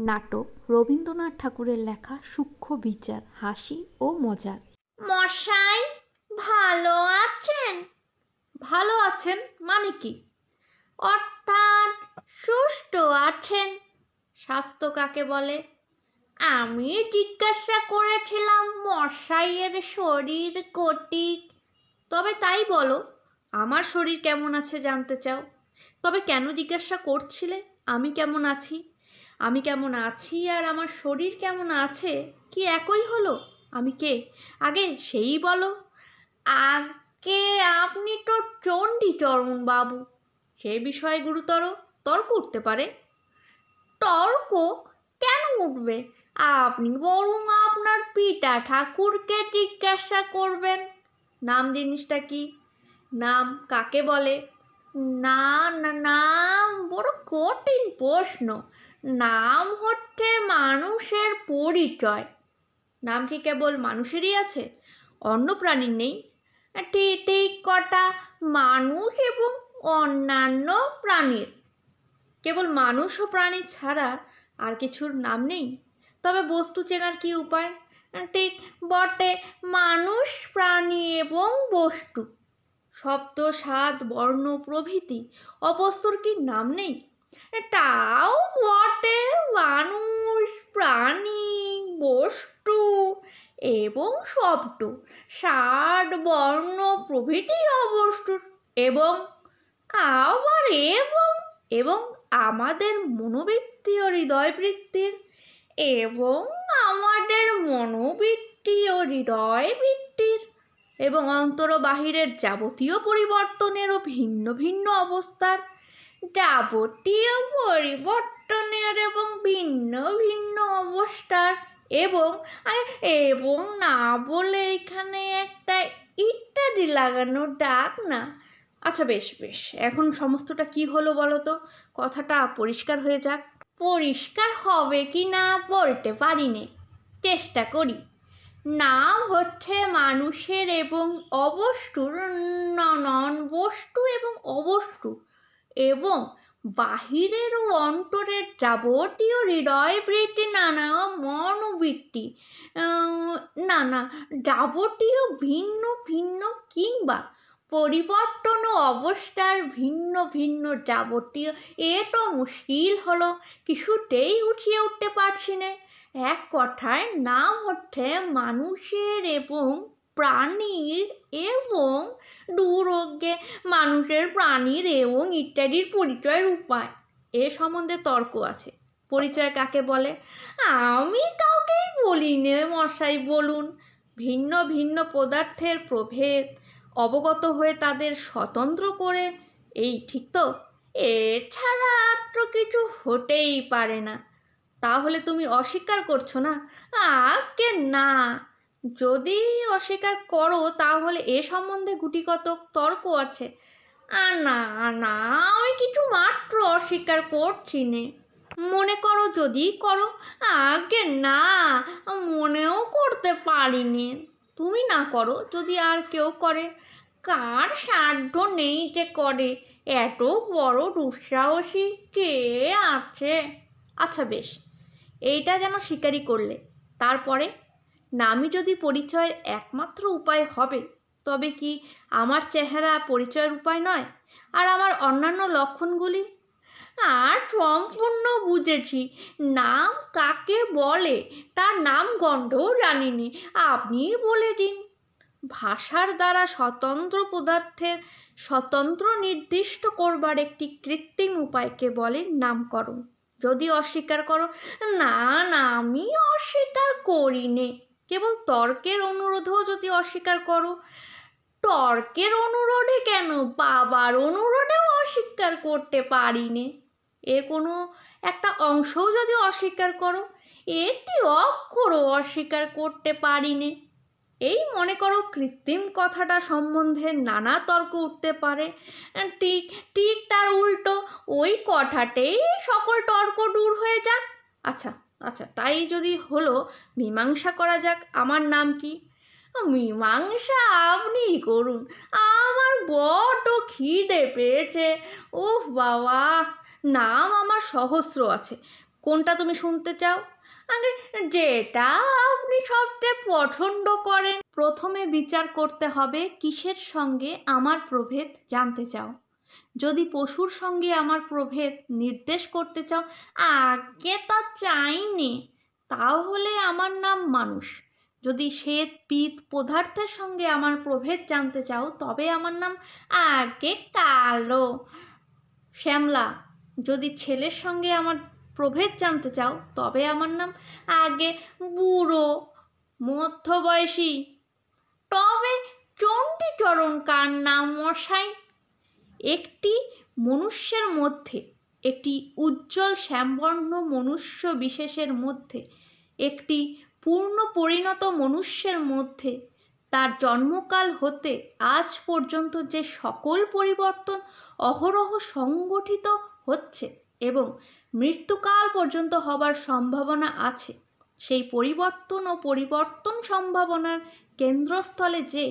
নাটক রবীন্দ্রনাথ ঠাকুরের লেখা সূক্ষ্ম বিচার, হাসি ও মজার। মশাই ভালো আছেন? ভালো আছেন মানে কি? অর্থাৎ সুস্থ আছেন? স্বাস্থ্য কাকে বলে? আমি জিজ্ঞাসা করেছিলাম মশাইয়ের শরীর কটিক। তবে তাই বলো, আমার শরীর কেমন আছে জানতে চাও? তবে কেন জিজ্ঞাসা করছিলে আমি কেমন আছি? আমি কেমন আছি আর আমার শরীর কেমন আছে কি একই হলো? আমি কে আগে সেই বলো। আগে আপনি তো চণ্ডীচরণ বাবু। সে বিষয়ে গুরুতর তর্ক উঠতে পারে। তর্ক কেন উঠবে? আপনি বরং আপনার পিতা ঠাকুরকে জিজ্ঞাসা করবেন। নাম জিনিসটা কি? নাম কাকে বলে? না না, নাম বড় কঠিন প্রশ্ন। নাম হচ্ছে মানুষের পরিচয়। নাম কি কেবল মানুষেরই আছে, অন্য প্রাণীর নেই? ঠিক ঠিক কটা, মানুষ এবং অন্যান্য প্রাণীর। কেবল মানুষ ও প্রাণী ছাড়া আর কিছুর নাম নেই? তবে বস্তু চেনার কি উপায়? ঠিক বটে, মানুষ, প্রাণী এবং বস্তু। শব্দ, স্বাদ, বর্ণ প্রভৃতি অবস্তুর কি নাম নেই? তাও বটে, মানুষ, প্রাণী, বস্তু এবং শব্দ, স্বাদ, বর্ণ প্রভৃতি অবস্তুর। এবং আবার এবং এবং আমাদের মনোবৃত্তি ও হৃদয়বৃত্তির। এবং আমাদের মনোবৃত্তি ও হৃদয় বৃত্তির। এবং অন্তর ও বাহিরের যাবতীয় পরিবর্তনেরও ভিন্ন ভিন্ন অবস্থার। যাবতীয় পরিবর্তনের এবং ভিন্ন ভিন্ন অবস্থার। এবং এবং না বলে এখানে একটা ইত্যাদি লাগানো ডাক না। আচ্ছা বেশ বেশ, এখন সমস্তটা কি হলো বলো তো, কথাটা পরিষ্কার হয়ে যাক। পরিষ্কার হবে কি না বলতে পারি নে, চেষ্টা করি। নাম হচ্ছে মানুষের এবং অবস্তুর, নন বস্তু এবং অবস্তু এবং বাহিরের ও অন্তরের যাবতীয় হৃদয় বৃত্তি, নানা মনোবৃত্তি, নানা যাবতীয় ভিন্ন ভিন্ন কিংবা পরিবর্তন ও অবস্থার ভিন্ন ভিন্ন যাবতীয়। এ তো মুশকিল হলো, কিছুতেই উঠিয়ে উঠতে পারছি না। এক কথায় নাম হচ্ছে মানুষের এবং প্রাণীর এবং দুরোগ্যে মানুষের, প্রাণীর এবং ইত্যাদির পরিচয়ের উপায়। এ সম্বন্ধে তর্ক আছে। পরিচয় কাকে বলে? আমি কাউকেই বলি নে, মশাই বলুন। ভিন্ন ভিন্ন পদার্থের প্রভেদ অবগত হয়ে তাদের স্বতন্ত্র করে, এই ঠিক তো? এছাড়া আর তো কিছু হতেই পারে না। তাহলে তুমি অস্বীকার করছো না? আগে না। যদি অস্বীকার করো তাহলে এ সম্বন্ধে গুটিকতক তর্ক আছে। না না, আমি কিছু মাত্র অস্বীকার করছি নে। মনে করো যদি করো। আগে না, মনেও করতে পারিনি। তুমি না করো, যদি আর কেউ করে? কার সাধ্য নেই যে করে, এত বড় দুঃসাহসী কে আছে? আচ্ছা বেশ, এইটা যেন স্বীকারই করলে। তারপরে নামই যদি পরিচয়ের একমাত্র উপায় হবে, তবে কি আমার চেহারা পরিচয়ের উপায় নয়? আর আমার অন্যান্য লক্ষণগুলি? আর সম্পূর্ণ বুঝেছি। নাম কাকে বলে তার নাম গন্ধও জানিনি, আপনিই বলে দিন। ভাষার দ্বারা স্বতন্ত্র পদার্থের স্বতন্ত্র নির্দিষ্ট করবার একটি কৃত্রিম উপায়কে বলে নামকরণ। যদি অস্বীকার করো। না না, আমি অস্বীকার করি নে। কেবল তর্কের অনুরোধেও যদি অস্বীকার করো। তর্কের অনুরোধে কেন, বাবার অনুরোধেও অস্বীকার করতে পারি নে। এ কোনো একটা অংশও যদি অস্বীকার করো। একটি অক্ষরও অস্বীকার করতে পারি নে। এই মনে করো কৃত্রিম কথাটা সম্বন্ধে নানা তর্ক উঠতে পারে। ঠিক ঠিক তার উল্টো, ওই কথাতেই সকল তর্ক দূর হয়ে যাক। আচ্ছা আচ্ছা, তাই যদি হলো, মীমাংসা করা যাক আমার নাম কি। মীমাংসা আপনিই করুন, আমার বড্ড খিদে পেয়েছে। ওহ বাবা, নাম আমার সহস্র আছে, কোনটা তুমি শুনতে চাও? আরে যেটা আপনি সবচেয়ে পছন্দ করেন। প্রথমে বিচার করতে হবে কিসের সঙ্গে আমার প্রভেদ জানতে চাও। যদি পশুর সঙ্গে আমার প্রভেদ নির্দেশ করতে চাও, আগে তা চাইনি। তাহলে আমার নাম মানুষ। যদি শ্বেত পিত পদার্থের সঙ্গে আমার প্রভেদ জানতে চাও, তবে আমার নাম আগে কালো। শ্যামলা। যদি ছেলের সঙ্গে আমার প্রভেদ জানতে চাও, তবে আমার নাম আগে বুড়ো। মধ্যবয়সী। তবে চণ্ডীচরণ কার নাম মশাই? একটি মনুষ্যের মধ্যে, একটি উজ্জ্বল শ্যামবর্ণ মনুষ্য বিশেষের মধ্যে, একটি পূর্ণ পরিণত মনুষ্যের মধ্যে তার জন্মকাল হতে আজ পর্যন্ত যে সকল পরিবর্তন অহরহ সংগঠিত হচ্ছে এবং মৃত্যুকাল পর্যন্ত হবার সম্ভাবনা আছে, সেই পরিবর্তন ও পরিবর্তন সম্ভাবনার কেন্দ্রস্থলে যে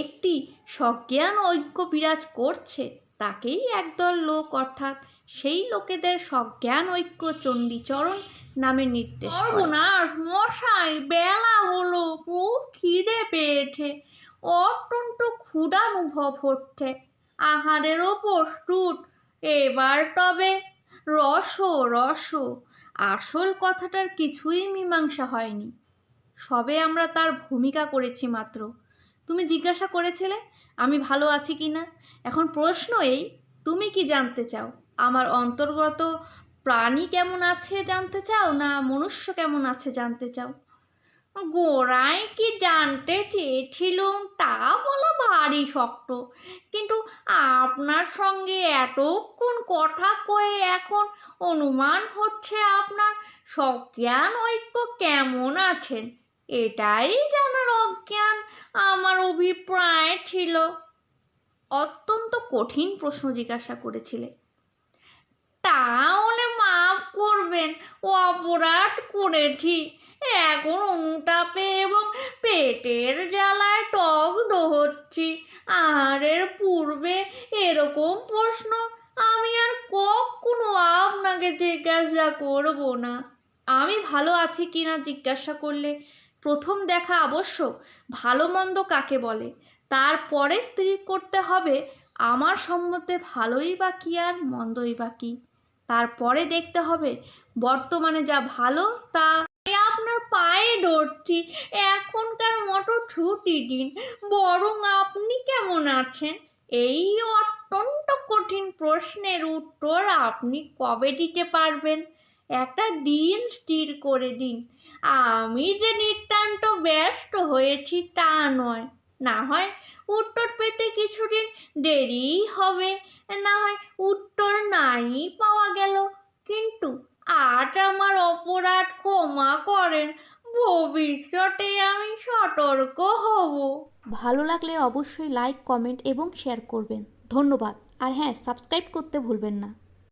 একটি সজ্ঞান ঐক্য বিরাজ করছে, তাকেই একদল লোক অর্থাৎ সেই লোকেদের সজ্ঞান ঐক্য চণ্ডীচরণ নামে নির্দেশ করে। সর্বনাশ মশাই, বেলা হলো, খুব খিদে পেয়েছে, অত্যন্ত ক্ষুধানুভব হচ্ছে। আহারেরও প্রস্তুত। এবার তবে রস রস, আসল কথাটার কিছুই মীমাংসা হয়নি, সবে আমরা তার ভূমিকা করেছি মাত্র। তুমি জিজ্ঞাসা করেছিলে আমি ভালো আছি কি না। এখন প্রশ্ন এই, তুমি কি জানতে চাও? আমার অন্তর্গত প্রাণী কেমন আছে জানতে চাও, না মনুষ্য কেমন আছে জানতে চাও? গোড়ায় কি জানতে চেয়েছিলুম তা বলা ভারী শক্ত, কিন্তু আপনার সঙ্গে এতক্ষণ কথা কয়ে এখন অনুমান হচ্ছে আপনার সজ্ঞান ঐক্য কেমন আছেন, এটাই জানার অজ্ঞান আমার অভিপ্রায় ছিল। অত্যন্ত কঠিন প্রশ্ন জিজ্ঞাসা করেছিলে। তাহলে মাফ করবেন, অপরাধ করেছি। এখন অনুতাপে এবং পেটের জ্বালায় টক হচ্ছি। আহারের পূর্বে এরকম প্রশ্ন আমি আর কখনো আপনাকে জিজ্ঞাসা করব না। আমি ভালো আছি কি না জিজ্ঞাসা করলে প্রথম দেখা আবশ্যক ভালো মন্দ কাকে বলে, তারপরে স্থির করতে হবে আমার সম্বন্ধে ভালোই বা কী আর মন্দই বা কী। তারপরে দেখতে হবে বর্তমানে যা ভালো তা। আপনার পায়ে ধরছি, এখনকার মতো ছুটি দিন। বরং আপনি কেমন আছেন? এই অত্যন্ত কঠিন প্রশ্নের উত্তর আপনি কবে দিতে পারবেন? একটা দিন স্থির করে দিন। আমি যে নিতান্ত ব্যস্ত হয়েছি তা নয়। না হয় উত্তর পেতে কিছুদিন দেরিই হবে, না হয় উত্তর নাই পাওয়া গেল। কিন্তু আজ আমার অপরাধ ক্ষমা করেন, ভবিষ্যতে আমি সতর্ক হব। ভালো লাগলে অবশ্যই লাইক, কমেন্ট এবং শেয়ার করবেন। ধন্যবাদ। আর হ্যাঁ, সাবস্ক্রাইব করতে ভুলবেন না।